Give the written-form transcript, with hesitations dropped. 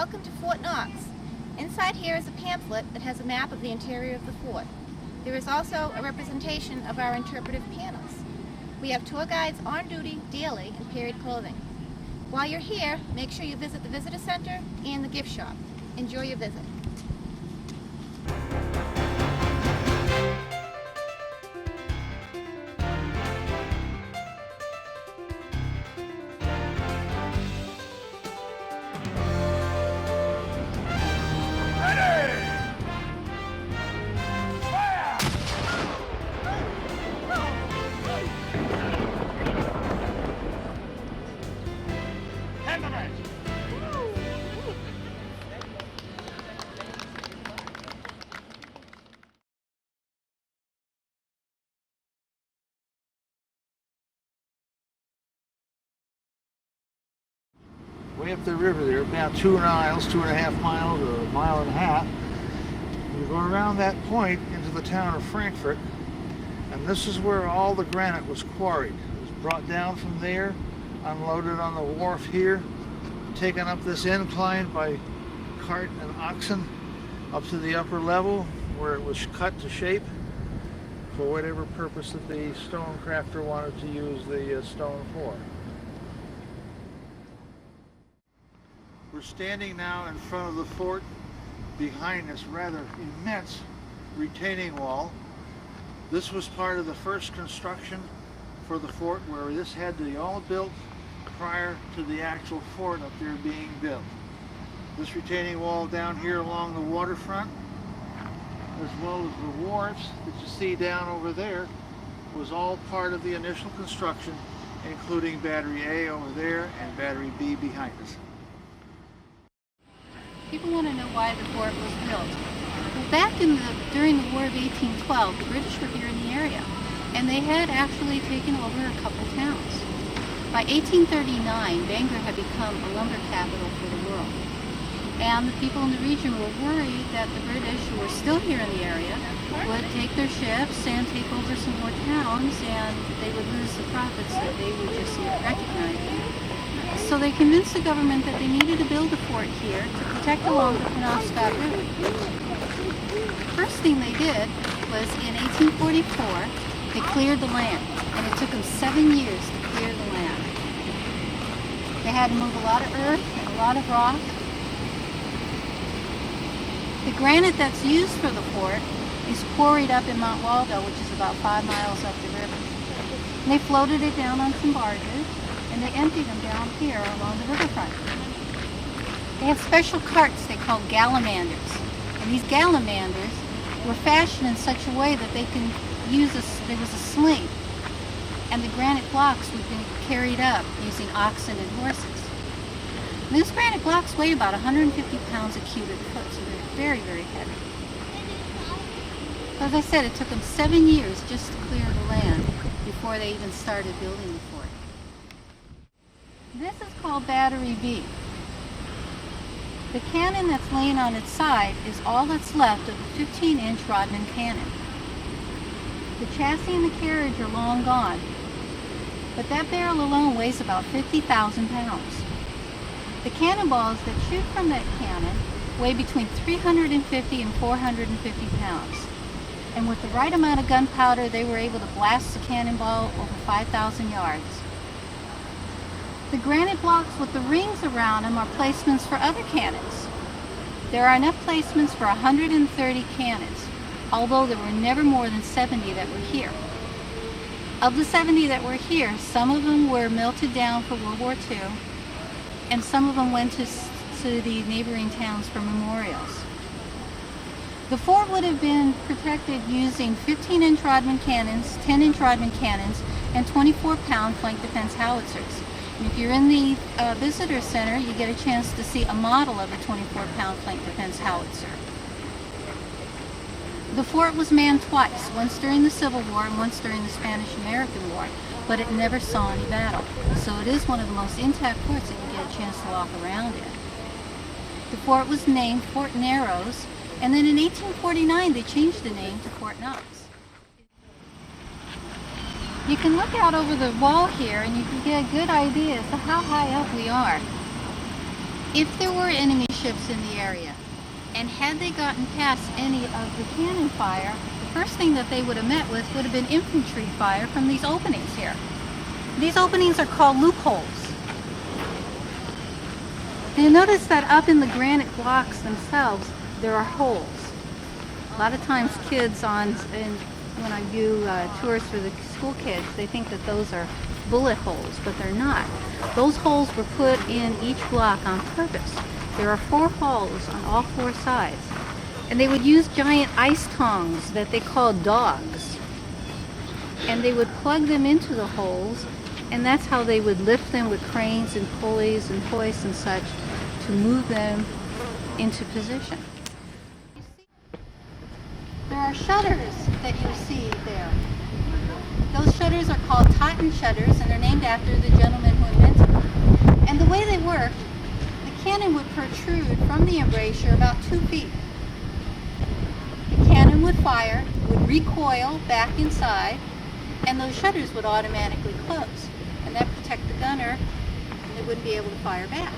Welcome to Fort Knox. Inside here is a pamphlet that has a map of the interior of the fort. There is also a representation of our interpretive panels. We have tour guides on duty daily in period clothing. While you're here, make sure you visit the visitor center and the gift shop. Enjoy your visit. Way up the river there, about 2.5 miles, or a mile and a half. You go around that point into the town of Frankfort, and this is where all the granite was quarried. It was brought down from there, unloaded on the wharf here, taken up this incline by cart and oxen up to the upper level where it was cut to shape for whatever purpose that the stone crafter wanted to use the stone for. We're standing now in front of the fort behind this rather immense retaining wall. This was part of the first construction for the fort, where this had to be all built prior to the actual fort up there being built. This retaining wall down here along the waterfront, as well as the wharves that you see down over there, was all part of the initial construction, including Battery A over there and Battery B behind us. People want to know why the fort was built. Well, back during the War of 1812, the British were here in the area, and they had actually taken over a couple towns. By 1839, Bangor had become a lumber capital for the world, and the people in the region were worried that the British, who were still here in the area, would take their ships and take over some more towns, and they would lose the profits that they would just not recognize. So they convinced the government that they needed to build a fort here to protect along the Penobscot River. First thing they did was in 1844, they cleared the land, and it took them 7 years to clear the land. They had to move a lot of earth and a lot of rock. The granite that's used for the fort is quarried up in Mount Waldo, which is about 5 miles up the river. And they floated it down on some barges, and they emptied them down here along the riverfront. They have special carts they call gallimanders, and these gallimanders were fashioned in such a way that they can use there was a sling, and the granite blocks would be carried up using oxen and horses. And these granite blocks weigh about 150 pounds a cubic foot, so they're very, very heavy. As I said, it took them 7 years just to clear the land before they even started building the fort. This is called Battery B. The cannon that's laying on its side is all that's left of the 15-inch Rodman cannon. The chassis and the carriage are long gone, but that barrel alone weighs about 50,000 pounds. The cannonballs that shoot from that cannon weigh between 350 and 450 pounds. And with the right amount of gunpowder, they were able to blast the cannonball over 5,000 yards. The granite blocks with the rings around them are placements for other cannons. There are enough placements for 130 cannons, although there were never more than 70 that were here. Of the 70 that were here, some of them were melted down for World War II, and some of them went to the neighboring towns for memorials. The fort would have been protected using 15-inch Rodman cannons, 10-inch Rodman cannons, and 24-pound flank defense howitzers. If you're in the visitor center, you get a chance to see a model of a 24-pound flank defense howitzer. The fort was manned twice, once during the Civil War and once during the Spanish-American War, but it never saw any battle. So it is one of the most intact forts that you get a chance to walk around in. The fort was named Fort Narrows, and then in 1849 they changed the name to Fort Knox. You can look out over the wall here and you can get a good idea as to how high up we are. If there were enemy ships in the area. And had they gotten past any of the cannon fire, the first thing that they would have met with would have been infantry fire from these openings here. These openings are called loopholes. And you'll notice that up in the granite blocks themselves, there are holes. A lot of times kids when I do tours for the school kids, they think that those are bullet holes, but they're not. Those holes were put in each block on purpose. There are 4 holes on all 4 sides. And they would use giant ice tongs that they called dogs. And they would plug them into the holes, and that's how they would lift them with cranes and pulleys and hoists and such to move them into position. There are shutters that you see there. Those shutters are called Totten shutters, and they're named after the gentleman who invented them. And the way they work, the cannon would protrude from the embrasure about 2 feet. The cannon would fire, would recoil back inside, and those shutters would automatically close. And that protect the gunner, and they wouldn't be able to fire back.